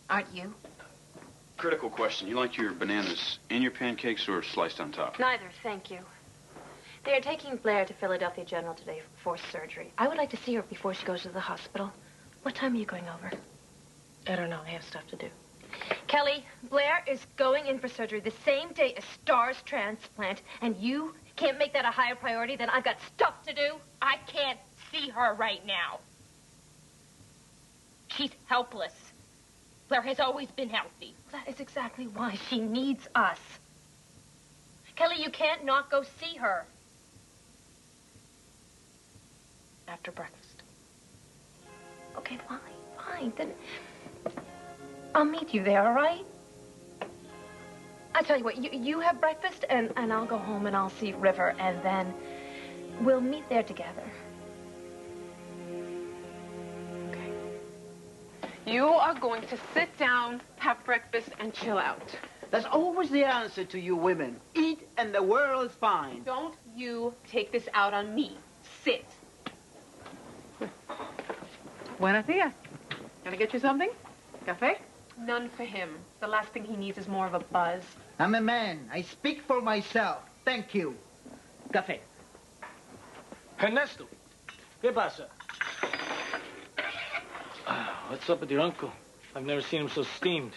Aren't you? Critical question. You like your bananas in your pancakes or sliced on top? Neither, thank you. They are taking Blair to Philadelphia General today for surgery. I would like to see her before she goes to the hospital. What time are you going over? I don't know. I have stuff to do. Kelly, Blair is going in for surgery the same day as Star's transplant, and you can't make that a higher priority than I've got stuff to do? I can't see her right now. She's helpless. Blair has always been healthy. That is exactly why she needs us. Kelly, you can't not go see her. After breakfast. Okay, fine. Then I'll meet you there, all right? I tell you what, you have breakfast, and I'll go home and I'll see River, and then we'll meet there together. Okay. You are going to sit down, have breakfast, and chill out. That's always the answer to you women. Eat and the world's fine. Don't you take this out on me. Sit. Buenos dias. Can I get you something? Café? None for him. The last thing he needs is more of a buzz. I'm a man. I speak for myself. Thank you. Café. Ernesto, ¿qué pasa? What's up with your uncle? I've never seen him so steamed.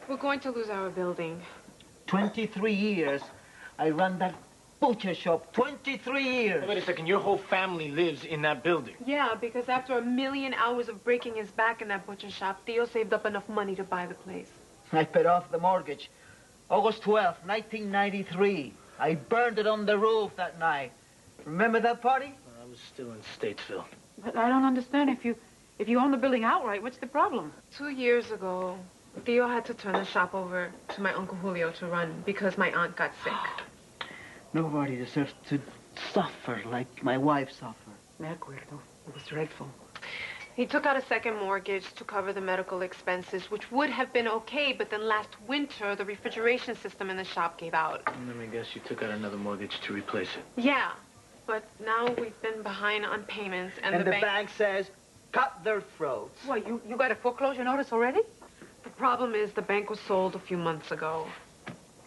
We're going to lose our building. 23 years. I run that butcher shop. 23 years. Wait a second. Your whole family lives in that building. Yeah, because after 1,000,000 hours of breaking his back in that butcher shop, Theo saved up enough money to buy the place. I paid off the mortgage. August 12th, 1993. I burned it on the roof that night. Remember that party? I was still in Statesville. But I don't understand. If you own the building outright, what's the problem? 2 years ago, Theo had to turn the shop over to my Uncle Julio to run because my aunt got sick. Nobody deserves to suffer like my wife suffered. Me acuerdo. It was dreadful. He took out a second mortgage to cover the medical expenses, which would have been okay, but then last winter, the refrigeration system in the shop gave out. Let me guess, you took out another mortgage to replace it. Yeah, but now we've been behind on payments, and the bank says, cut their throats. What, you got a foreclosure notice already? The problem is the bank was sold a few months ago.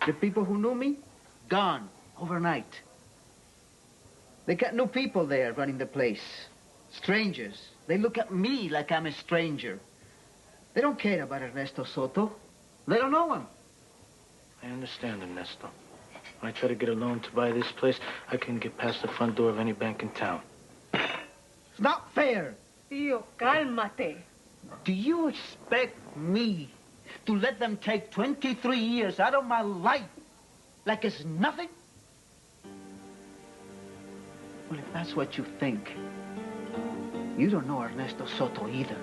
The people who knew me, gone overnight. They got new people there running the place. Strangers. They look at me like I'm a stranger. They don't care about Ernesto Soto. They don't know him. I understand, Ernesto. When I try to get a loan to buy this place, I couldn't get past the front door of any bank in town. It's not fair. Tío, cálmate. Do you expect me to let them take 23 years out of my life like it's nothing? Well, if that's what you think, you don't know Ernesto Soto either.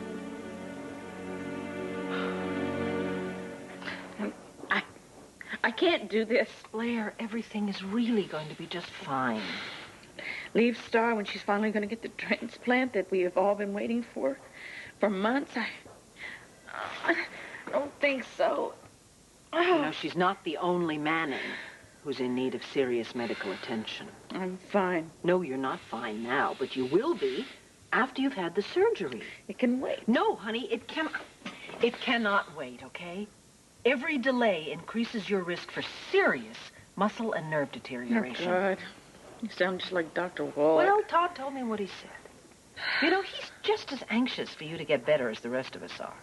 I can't do this. Blair, everything is really going to be just fine. Leave Star when she's finally going to get the transplant that we have all been waiting for months. I don't think so. You know, she's not the only Manning who's in need of serious medical attention. I'm fine. No, you're not fine now, but you will be after you've had the surgery. It can wait. No, honey, it cannot wait, okay? Every delay increases your risk for serious muscle and nerve deterioration. Oh, God. You sound just like Dr. Wall. Well, Todd told me what he said. You know, he's just as anxious for you to get better as the rest of us are.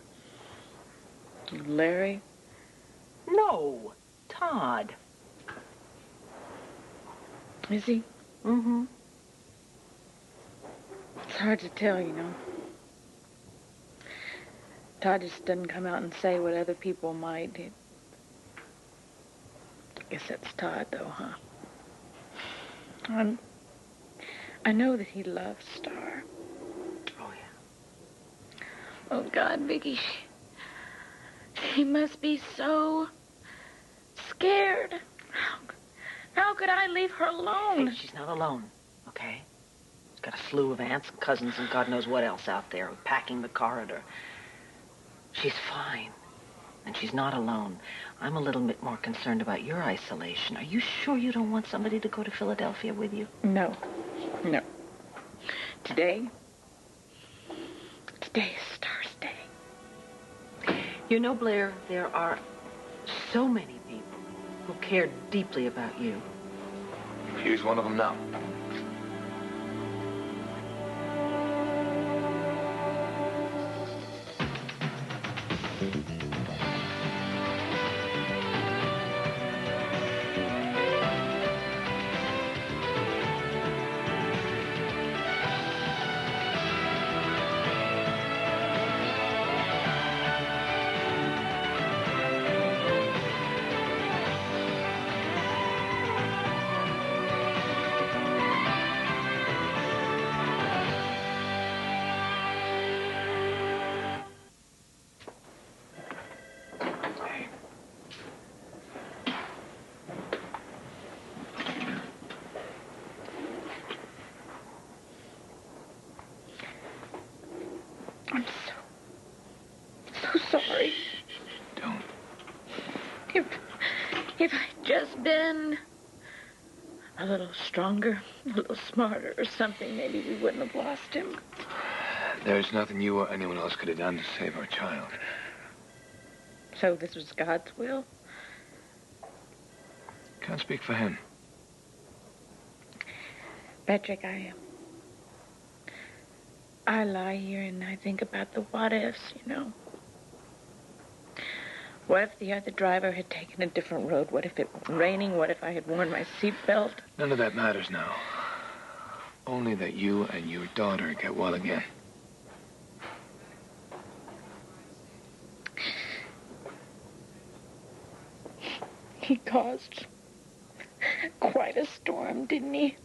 Larry? No, Todd. Is he? Mm-hmm. It's hard to tell, you know. Todd just doesn't come out and say what other people might. I guess that's Todd, though, huh? I know that he loves Star. Oh, yeah. Oh, God, Viki, she must be so scared. How could I leave her alone? Hey, she's not alone, okay? She's got a slew of aunts and cousins and God knows what else out there packing the corridor. She's fine, and she's not alone. I'm a little bit more concerned about your isolation. Are you sure you don't want somebody to go to Philadelphia with you? No. Today is Star's day. You know, Blair, there are so many people who care deeply about you. He's one of them now. Sorry. Don't. If I'd just been a little stronger, a little smarter or something, maybe we wouldn't have lost him. There's nothing you or anyone else could have done to save our child. So this was God's will? Can't speak for him. Patrick, I lie here and I think about the what-ifs, you know. What if the other driver had taken a different road? What if it was raining? What if I had worn my seatbelt? None of that matters now. Only that you and your daughter get well again. He caused quite a storm, didn't he?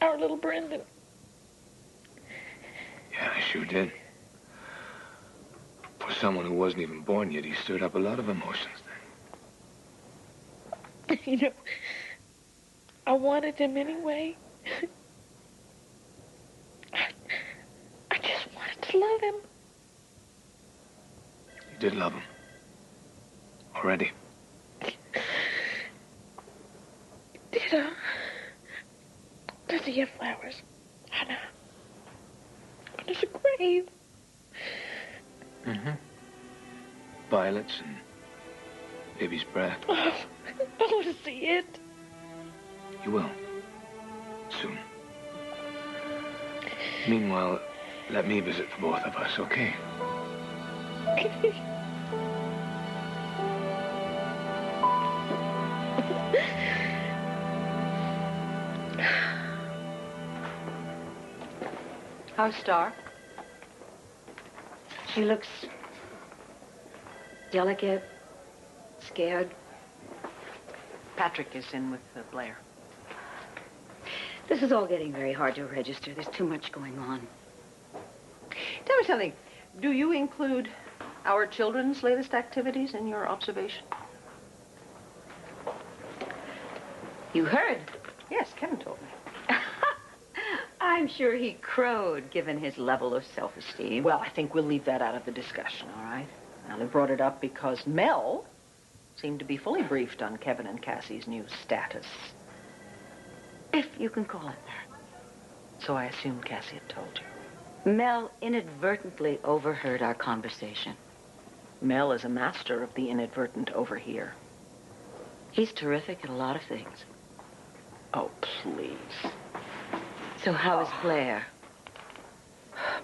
Our little Brendan. Yeah, I sure did. For someone who wasn't even born yet, he stirred up a lot of emotions then. You know, I wanted him anyway. I just wanted to love him. You did love him. Already. Does he have flowers? On his grave. Mm-hmm. Violets and baby's breath. Oh, I want to see it. You will. Soon. Meanwhile, let me visit the both of us, okay? How's Star? She looks delicate, scared. Patrick is in with Blair. This is all getting very hard to register. There's too much going on. Tell me something. Do you include our children's latest activities in your observation? You heard? Yes, Kevin told me. I'm sure he crowed, given his level of self-esteem. Well, I think we'll leave that out of the discussion, all right? I only brought it up because Mel seemed to be fully briefed on Kevin and Cassie's new status. If you can call it that. So I assumed Cassie had told you. Mel inadvertently overheard our conversation. Mel is a master of the inadvertent overhear. He's terrific at a lot of things. Oh, please. So how is Blair?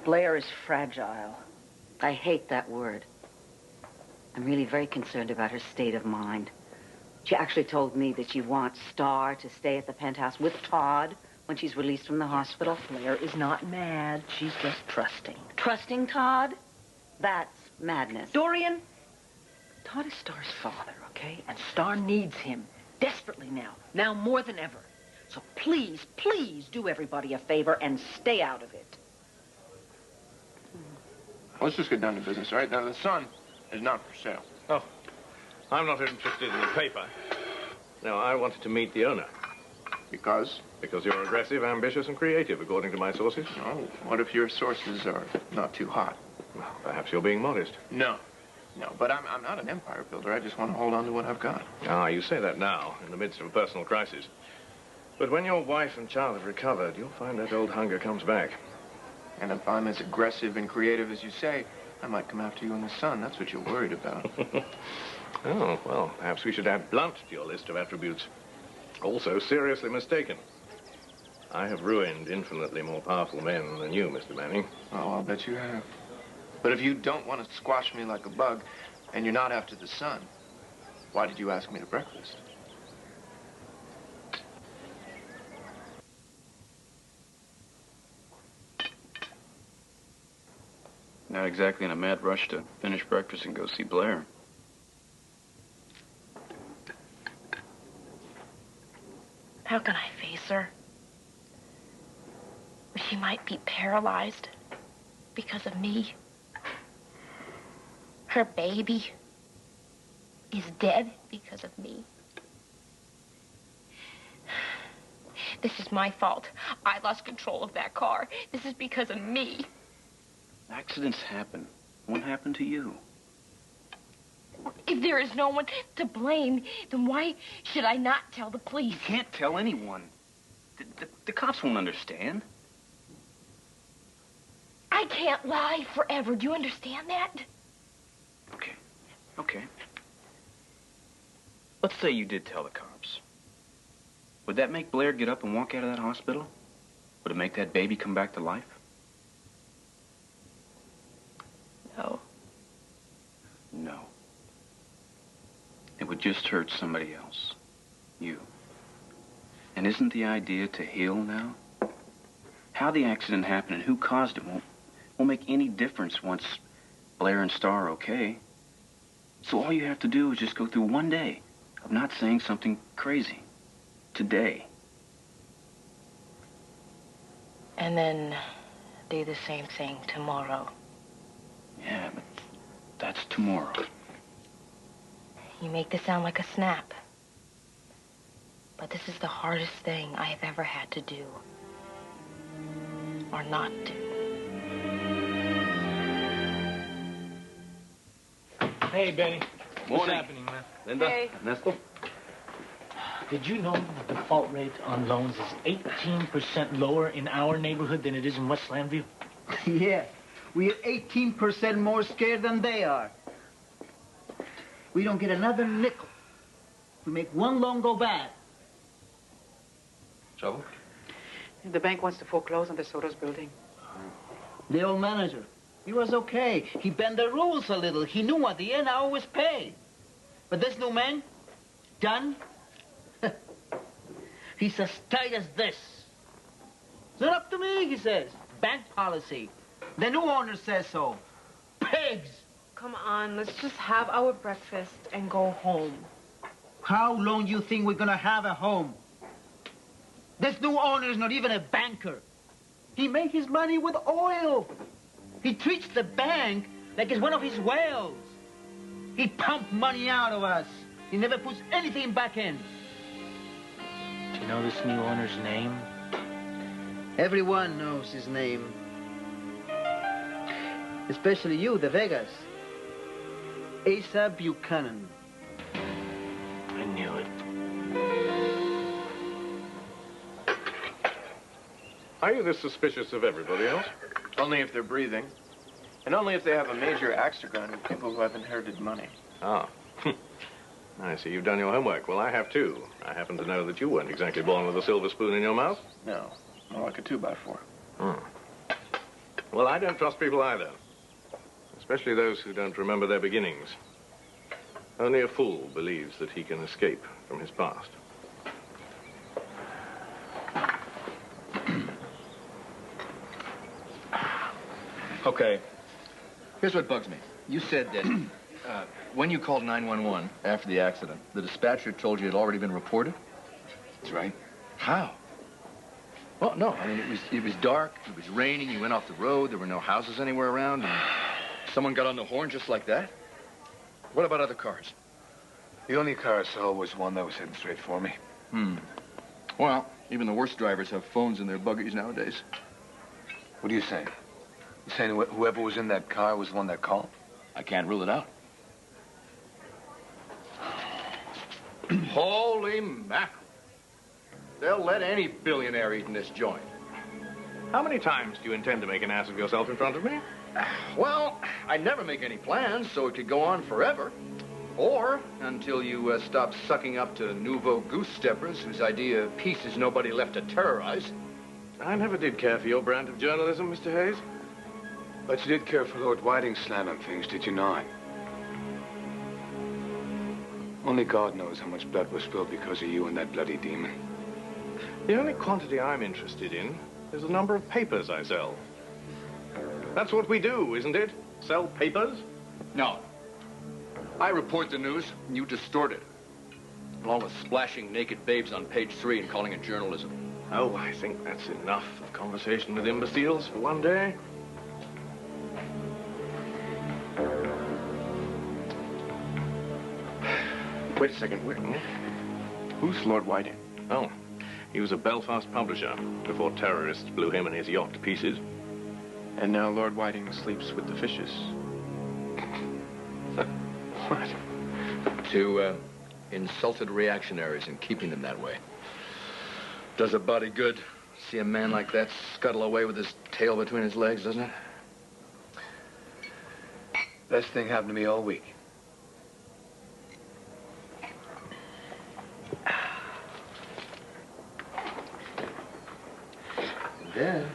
Blair is fragile. I hate that word. I'm really very concerned about her state of mind. She actually told me that she wants Star to stay at the penthouse with Todd when she's released from the hospital. Blair is not mad. She's just trusting. Trusting Todd? That's madness. Dorian, Todd is Star's father, okay? And Star needs him desperately now more than ever. So please, please do everybody a favor and stay out of it. Let's just get down to business, all right? Now, the Sun is not for sale. Oh, I'm not interested in the paper. No, I wanted to meet the owner. Because? Because you're aggressive, ambitious, and creative, according to my sources. Oh, what if your sources are not too hot? Well, perhaps you're being modest. No, but I'm not an empire builder. I just want to hold on to what I've got. Ah, you say that now, in the midst of a personal crisis. But when your wife and child have recovered, you'll find that old hunger comes back. And if I'm as aggressive and creative as you say, I might come after you in the sun. That's what you're worried about. Oh, well, perhaps we should add blunt to your list of attributes. Also seriously mistaken. I have ruined infinitely more powerful men than you, Mr. Manning. Oh, I'll bet you have. But if you don't want to squash me like a bug, and you're not after the sun, why did you ask me to breakfast? Not exactly in a mad rush to finish breakfast and go see Blair. How can I face her? She might be paralyzed because of me. Her baby is dead because of me. This is my fault. I lost control of that car. This is because of me. Accidents happen. What happened to you? If there is no one to blame, then why should I not tell the police? You can't tell anyone. The cops won't understand. I can't lie forever. Do you understand that? Okay. Let's say you did tell the cops. Would that make Blair get up and walk out of that hospital? Would it make that baby come back to life? No. It would just hurt somebody else. You. And isn't the idea to heal now? How the accident happened and who caused it won't make any difference once Blair and Star are okay. So all you have to do is just go through one day of not saying something crazy. Today. And then do the same thing tomorrow. Yeah, but that's tomorrow. You make this sound like a snap. But this is the hardest thing I have ever had to do. Or not do. Hey, Benny. What's Morning. happening, man? Linda? Hey. Ernesto? Did you know the default rate on loans is 18% lower in our neighborhood than it is in West Landview? Yeah, we're 18% more scared than they are. We don't get another nickel. We make one loan go bad. Trouble? The bank wants to foreclose on the Soto's building. The old manager, he was okay. He bent the rules a little. He knew at the end I always pay. But this new man, John, he's as tight as this. It's not up to me, he says. Bank policy. The new owner says so. Pigs. Come on, let's just have our breakfast and go home. How long do you think we're gonna have a home? This new owner is not even a banker. He makes his money with oil. He treats the bank like it's one of his wells. He pumps money out of us. He never puts anything back in. Do you know this new owner's name? Everyone knows his name. Especially you, the Vegas. Asa Buchanan. I knew it. Are you this suspicious of everybody else? Only if they're breathing. And only if they have a major axe to grind with people who have inherited money. Ah. I see you've done your homework. Well, I have too. I happen to know that you weren't exactly born with a silver spoon in your mouth. No, more like a 2x4. Well, I don't trust people either. Especially those who don't remember their beginnings. Only a fool believes that he can escape from his past. Okay. Here's what bugs me. You said that when you called 911 after the accident, the dispatcher told you it had already been reported? That's right. How? Well, no. I mean, it was dark. It was raining. You went off the road. There were no houses anywhere around. And someone got on the horn just like that? What about other cars? The only car I saw was one that was heading straight for me. Well, even the worst drivers have phones in their buggies nowadays. What are you saying? You saying whoever was in that car was the one that called? I can't rule it out. Holy mackerel. They'll let any billionaire eat in this joint. How many times do you intend to make an ass of yourself in front of me? Well, I never make any plans, so it could go on forever. Or until you stop sucking up to nouveau goose steppers whose idea of peace is nobody left to terrorize. I never did care for your brand of journalism, Mr. Hayes. But you did care for Lord Whiting's slant on things, did you not? Only God knows how much blood was spilled because of you and that bloody demon. The only quantity I'm interested in is the number of papers I sell. That's what we do, isn't it? Sell papers? No. I report the news, and you distort it. Along with splashing naked babes on page 3 and calling it journalism. Oh, I think that's enough of conversation with imbeciles for one day. Wait a second. Who's Lord Whiting? Oh, he was a Belfast publisher before terrorists blew him and his yacht to pieces. And now Lord Whiting sleeps with the fishes. What? To insulted reactionaries and keeping them that way. Does a body good. See a man like that scuttle away with his tail between his legs, doesn't it? Best thing happened to me all week. And then,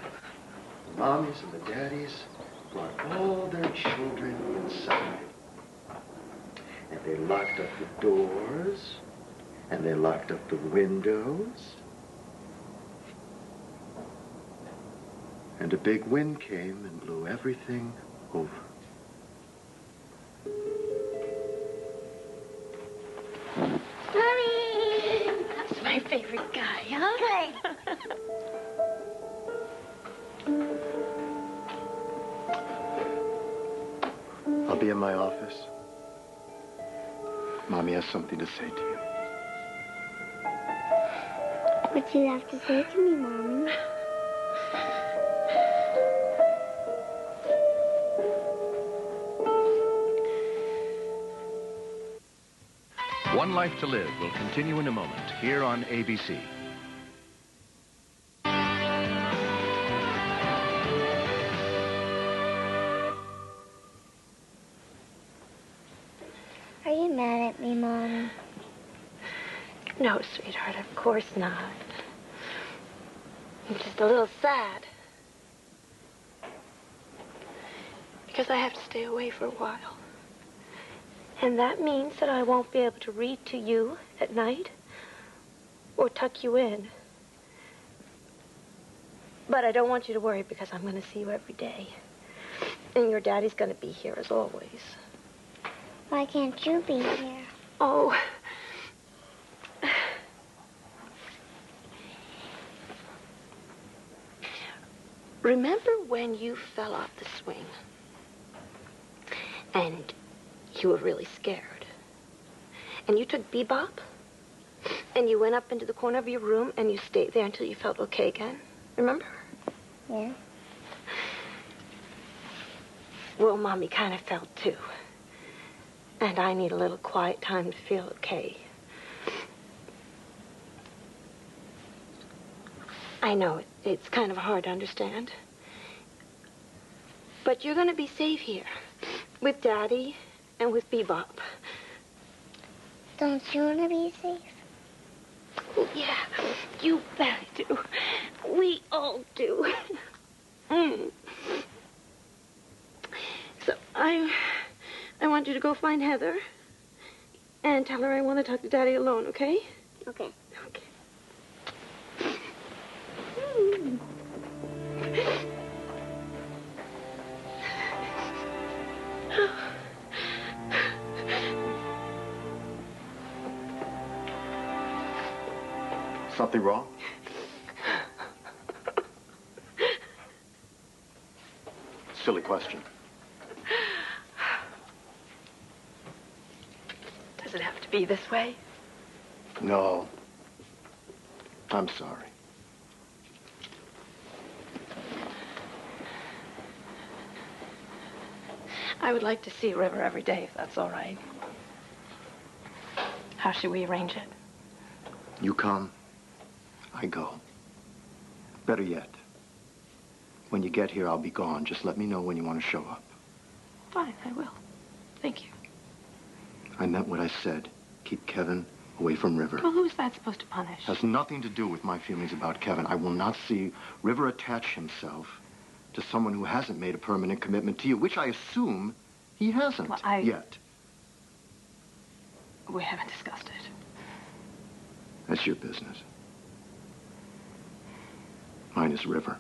the mommies and the daddies brought all their children inside. And they locked up the doors, and they locked up the windows. And a big wind came and blew everything over. Mommy! That's my favorite guy, huh? I'll be in my office. Mommy has something to say to you. What do you have to say to me, Mommy? One Life to Live will continue in a moment here on ABC. Are you mad at me, Mommy? No, sweetheart, of course not. I'm just a little sad. Because I have to stay away for a while. And that means that I won't be able to read to you at night or tuck you in. But I don't want you to worry because I'm going to see you every day. And your daddy's going to be here as always. Why can't you be here? Oh. Remember when you fell off the swing? And you were really scared. And you took Bebop, and you went up into the corner of your room, and you stayed there until you felt okay again. Remember? Yeah. Well, Mommy kind of felt, too. And I need a little quiet time to feel okay. I know it's kind of hard to understand. But you're going to be safe here with Daddy and with Bebop. Don't you want to be safe? Oh, yeah, you bet I do. We all do. So I want you to go find Heather and tell her I want to talk to Daddy alone, okay? Okay. Okay. Something wrong? Silly question. Does it have to be this way? No. I'm sorry. I would like to see River every day, if that's all right. How should we arrange it? You come, I go. Better yet, When you get here, I'll be gone. Just let me know when you want to show up. Fine, I will. Thank you. I meant what I said. Keep Kevin away from River. Well, who's that supposed to punish? Has nothing to do with my feelings about Kevin. I will not see River attach himself to someone who hasn't made a permanent commitment to you, which I assume he hasn't yet. We haven't discussed it. That's your business. Mine is River.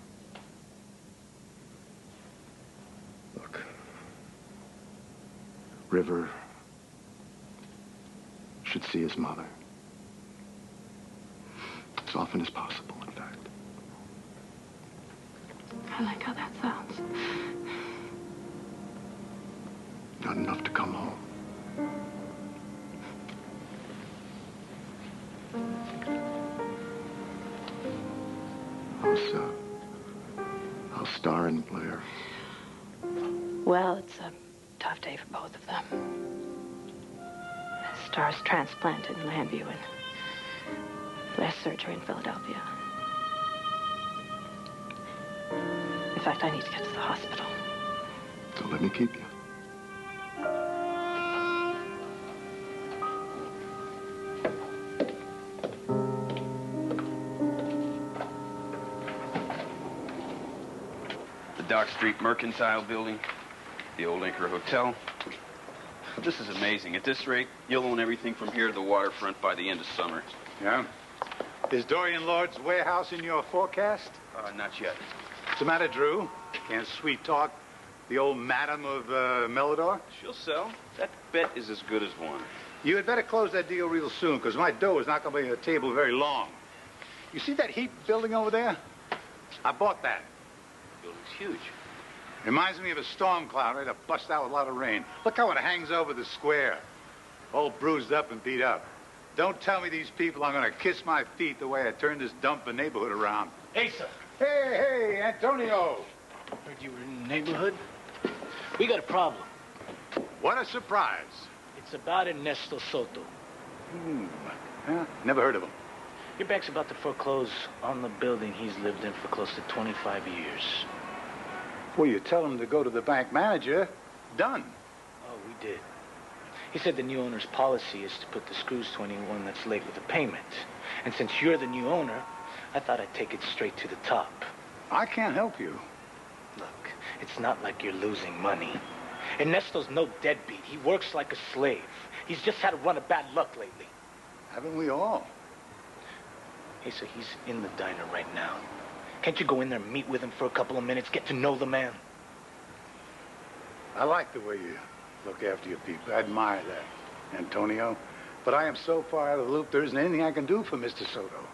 Look. River should see his mother. As often as possible, in fact. I like how that sounds. Not enough to come home. How's Star and Blair? Well, it's a tough day for both of them. Star's transplanted in Landview and Blair's surgery in Philadelphia. In fact, I need to get to the hospital. So let me keep you. The Dock Street Mercantile Building, the old Anchor Hotel. This is amazing. At this rate, you'll own everything from here to the waterfront by the end of summer. Yeah? Is Dorian Lord's warehouse in your forecast? Not yet. What's the matter, Drew? Can't sweet talk the old madam of Melodor? She'll sell. That bet is as good as won. You had better close that deal real soon, because my dough is not going to be on the table very long. You see that heap building over there? I bought that. The building's huge. Reminds me of a storm cloud ready to bust out with a lot of rain. Look how it hangs over the square. All bruised up and beat up. Don't tell me these people are going to kiss my feet the way I turned this dump and neighborhood around. Hey, sir. Hey, Antonio. Heard you were in the neighborhood. We got a problem. What a surprise. It's about Ernesto Soto. Yeah, never heard of him. Your bank's about to foreclose on the building he's lived in for close to 25 years. Well, you tell him to go to the bank manager. Done. Oh, we did. He said the new owner's policy is to put the screws to anyone that's late with a payment. And since you're the new owner, I thought I'd take it straight to the top. I can't help you. Look, it's not like you're losing money. Ernesto's no deadbeat. He works like a slave. He's just had a run of bad luck lately. Haven't we all? Hey, so he's in the diner right now. Can't you go in there and meet with him for a couple of minutes, get to know the man? I like the way you look after your people. I admire that, Antonio. But I am so far out of the loop, there isn't anything I can do for Mr. Soto.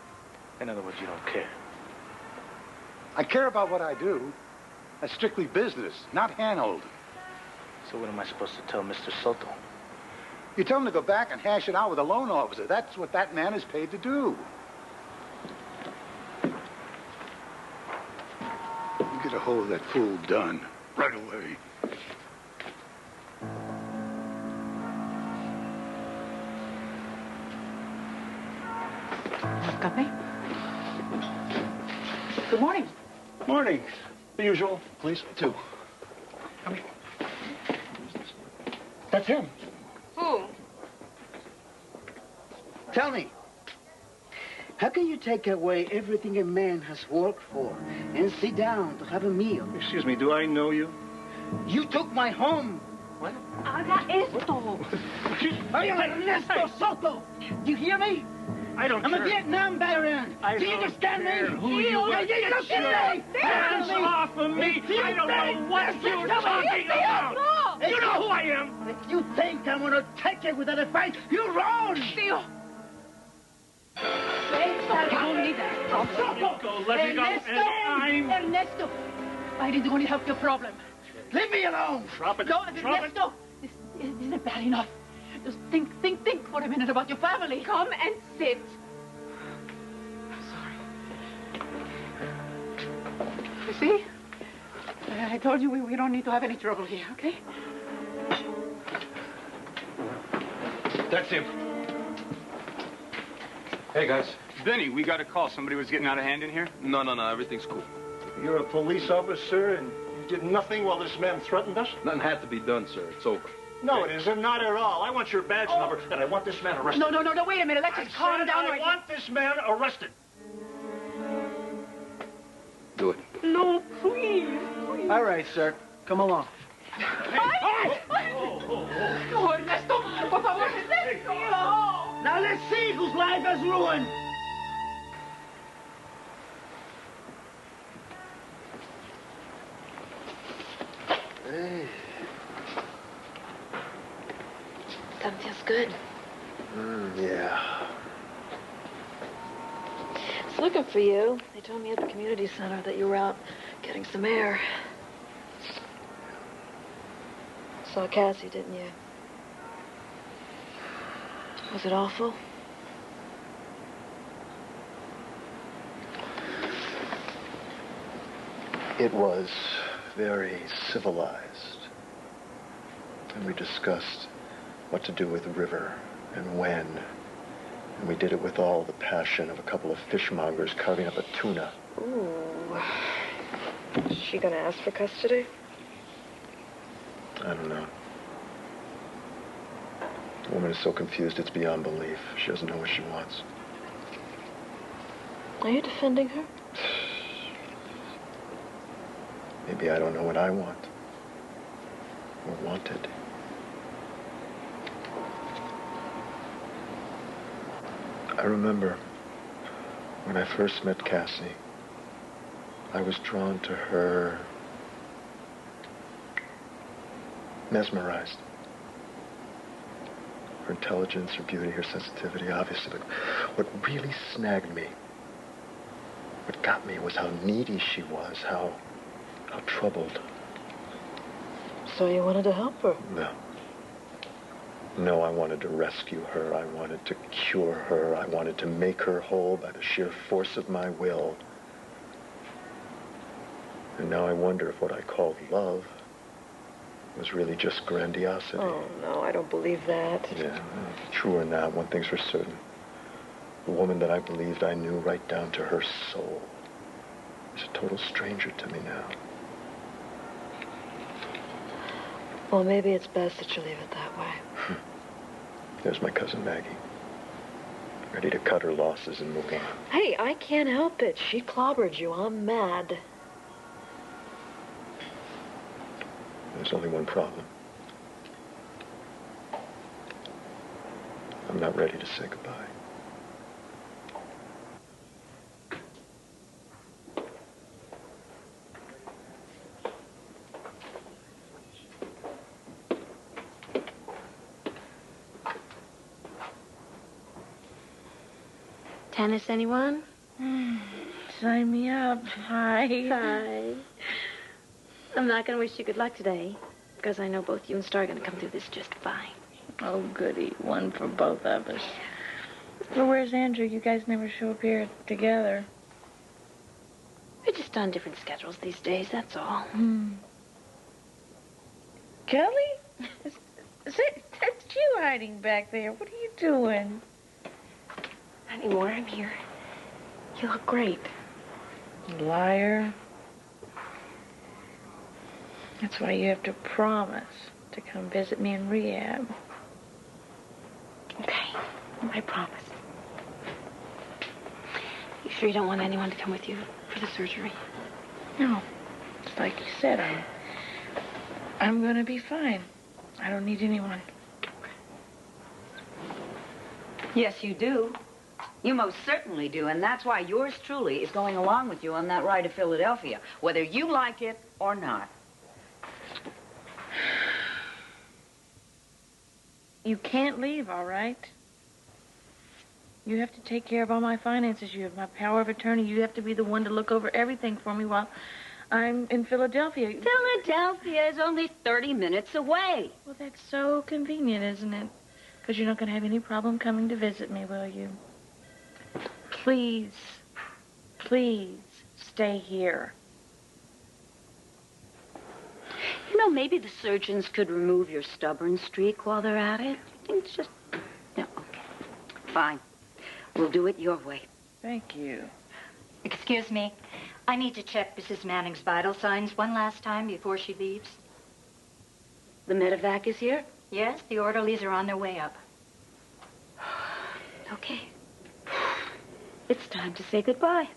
In other words, you don't care. I care about what I do. That's strictly business, not handhold. So what am I supposed to tell Mr. Soto? You tell him to go back and hash it out with a loan officer. That's what that man is paid to do. You get a hold of that fool done right away. Company? Good morning. Morning. The usual, please. 2. Come here. That's him. Who? Tell me, how can you take away everything a man has worked for and sit down to have a meal? Excuse me, do I know you? You took my home. What? Haga esto. I am Ernesto Soto. Do you hear me? I don't I'm care. a Vietnam veteran. Do you understand me? Who you are. You don't get me. Hands off of me. I don't know what you're talking about. You know who I am. If you think I'm going to take it without a fight, you're wrong. Tío. Go, let me go. And I'm... Ernesto, I didn't want to help your problem. Leave me alone. Drop it. No, Drop it. Ernesto, this isn't bad enough. Just think for a minute about your family. Come and sit. I'm sorry. You see? I told you we don't need to have any trouble here, okay? That's him. Hey, guys. Benny, we got a call. Somebody was getting out of hand in here? No. Everything's cool. You're a police officer, and you did nothing while this man threatened us? Nothing had to be done, sir. It's over. No, it isn't. Not at all. I want your badge number, and I want this man arrested. No, wait a minute. Let's just calm down I right want this man arrested. Do it. No, please. All right, sir. Come along. No, Ernesto, por favor, Ernesto. Now let's see whose life is ruined. Hey. That feels good. Yeah. I was looking for you. They told me at the community center that you were out getting some air. Saw Cassie, didn't you? Was it awful? It was very civilized. And we discussed what to do with River and when. And we did it with all the passion of a couple of fishmongers carving up a tuna. Ooh. Is she gonna ask for custody? I don't know. The woman is so confused it's beyond belief. She doesn't know what she wants. Are you defending her? Maybe I don't know what I want. Or wanted. I remember when I first met Cassie, I was drawn to her, mesmerized. Her intelligence, her beauty, her sensitivity, obviously. But what really snagged me, what got me, was how needy she was, how troubled. So you wanted to help her? No. No, I wanted to rescue her. I wanted to cure her. I wanted to make her whole by the sheer force of my will. And now I wonder if what I called love was really just grandiosity. Oh, no, I don't believe that. Yeah, true or not, one thing's for certain. The woman that I believed I knew right down to her soul is a total stranger to me now. Well, maybe it's best that you leave it that way. There's my cousin Maggie, ready to cut her losses and move on. Hey, I can't help it. She clobbered you. I'm mad. There's only one problem. I'm not ready to say goodbye. Tennis, anyone? Sign me up. Hi. Hi. I'm not going to wish you good luck today, because I know both you and Star are going to come through this just fine. Oh, goody. One for both of us. Well, where's Andrew? You guys never show up here together. We're just on different schedules these days, that's all. Kelly? That's you hiding back there. What are you doing? Not anymore. I'm here. You look great. Liar. That's why you have to promise to come visit me in rehab. Okay. I promise. You sure you don't want anyone to come with you for the surgery? No. It's like you said, I'm gonna be fine. I don't need anyone. Yes, you do. You most certainly do, and that's why yours truly is going along with you on that ride to Philadelphia, whether you like it or not. You can't leave, all right? You have to take care of all my finances. You have my power of attorney. You have to be the one to look over everything for me while I'm in Philadelphia. Philadelphia is only 30 minutes away. Well, that's so convenient, isn't it? Because you're not going to have any problem coming to visit me, will you? Please, please stay here. You know, maybe the surgeons could remove your stubborn streak while they're at it. It's just... No, okay. Fine. We'll do it your way. Thank you. Excuse me. I need to check Mrs. Manning's vital signs one last time before she leaves. The medevac is here? Yes, the orderlies are on their way up. Okay. It's time to say goodbye.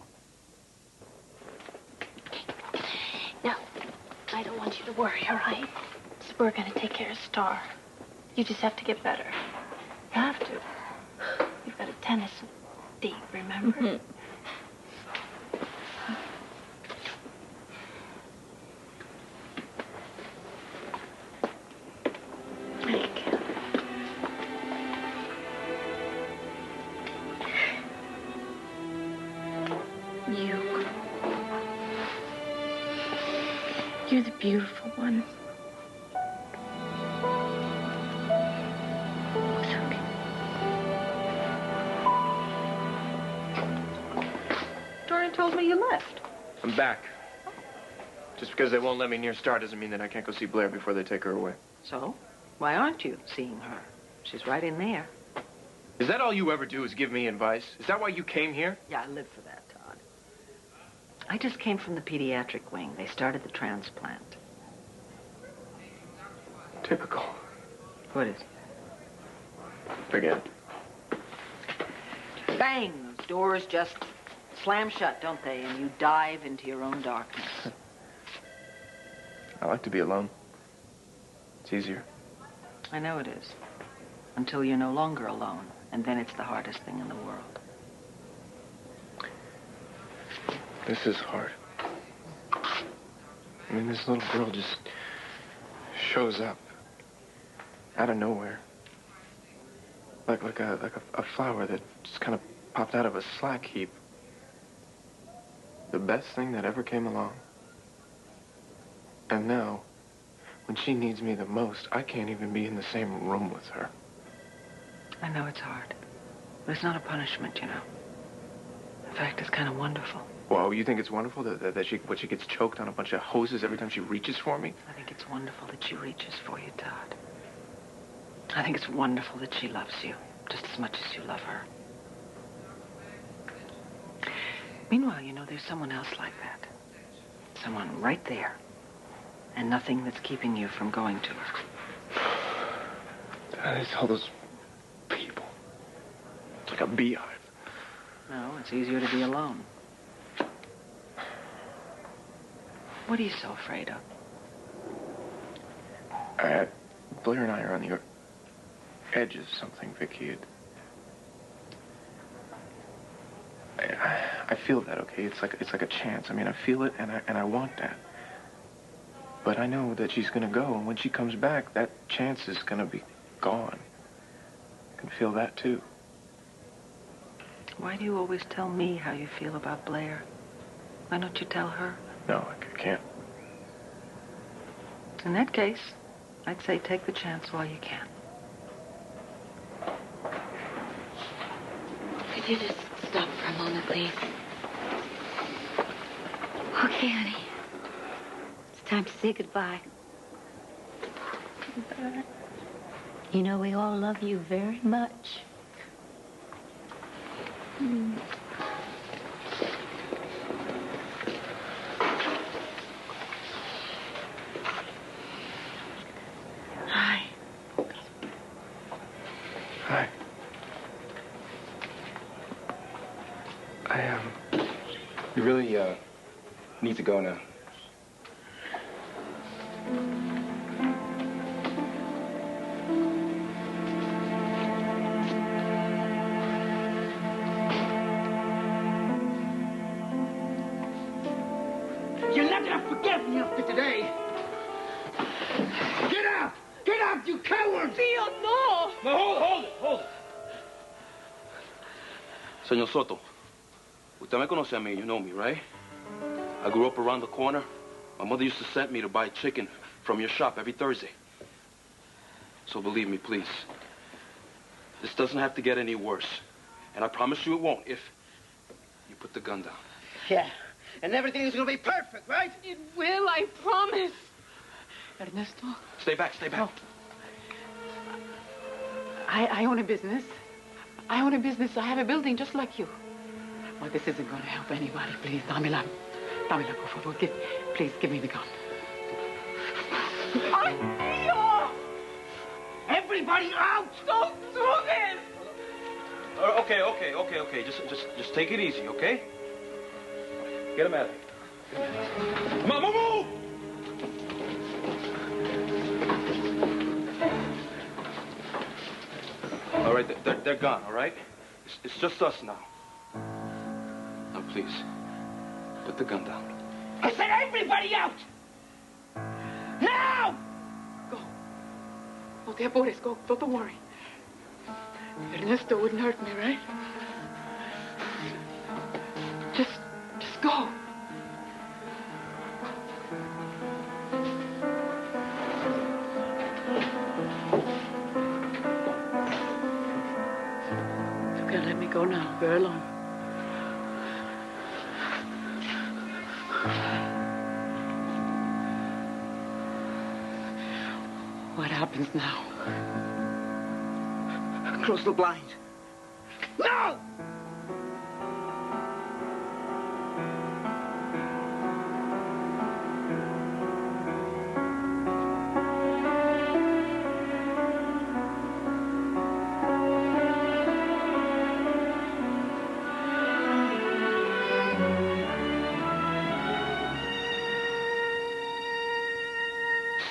Now, I don't want you to worry, all right? So we're going to take care of Star. You just have to get better. You have to. You've got a tennis deep, remember? Mm-hmm. You're the beautiful one. It's okay. Dorian told me you left. I'm back. Just because they won't let me near Star doesn't mean that I can't go see Blair before they take her away. So, why aren't you seeing her? She's right in there. Is that all you ever do is give me advice? Is that why you came here? Yeah, I live for that, Todd. I just came from the pediatric wing. They started the transplant. Typical. What is? Forget it. Bang! Those doors just slam shut, don't they? And you dive into your own darkness. I like to be alone. It's easier. I know it is. Until you're no longer alone. And then it's the hardest thing in the world. This is hard. I mean, this little girl just shows up out of nowhere. Like a flower that just kind of popped out of a slack heap. The best thing that ever came along. And now, when she needs me the most, I can't even be in the same room with her. I know it's hard. But it's not a punishment, you know. In fact, it's kind of wonderful. Well, you think it's wonderful that she gets choked on a bunch of hoses every time she reaches for me? I think it's wonderful that she reaches for you, Todd. I think it's wonderful that she loves you just as much as you love her. Meanwhile, you know, there's someone else like that. Someone right there. And nothing that's keeping you from going to her. It's all those people. It's like a beehive. No, it's easier to be alone. What are you so afraid of? Blair and I are on the edge of something, Viki. I feel that, okay? It's like a chance. I mean, I feel it, and I want that. But I know that she's gonna go, and when she comes back, that chance is gonna be gone. I can feel that too. Why do you always tell me how you feel about Blair? Why don't you tell her? No, I can't. In that case, I'd say take the chance while you can. Could you just stop for a moment, please? Okay, honey. It's time to say goodbye. Goodbye. You know, we all love you very much. Hi. Hi. You really, need to go now. You're not gonna forget me after today. Get out! Get out, you coward! Tío, no! No, hold it. Señor Soto, usted me conoce a mí, you know me, right? I grew up around the corner. My mother used to send me to buy chicken from your shop every Thursday. So believe me, please. This doesn't have to get any worse. And I promise you it won't if you put the gun down. Yeah, and everything is gonna be perfect, right? It will, I promise. Ernesto? Stay back. Oh. I own a business. I own a business. I have a building just like you. Well, this isn't going to help anybody. Please, dámela. Dámela, por favor. Please, give me the gun. Everybody out! Don't do this! Okay. Just take it easy, okay? Get him out of here. Come on, move! All right, they're gone, all right? It's just us now. Now, please, put the gun down. I said everybody out! Now! No te apures, go. Don't worry. Ernesto wouldn't hurt me, right? Just go. You can't let me go now. We're alone. What happens now? Close the blind. No!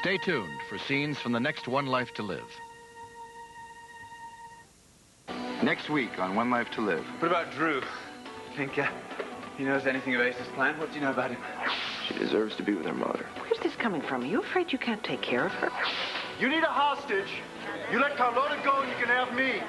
Stay tuned for scenes from the next One Life to Live. Next week on One Life to Live. What about Drew? Think he knows anything of Ace's plan? What do you know about him? She deserves to be with her mother. Where's this coming from? Are you afraid you can't take care of her? You need a hostage. You let Carlota go and you can have me.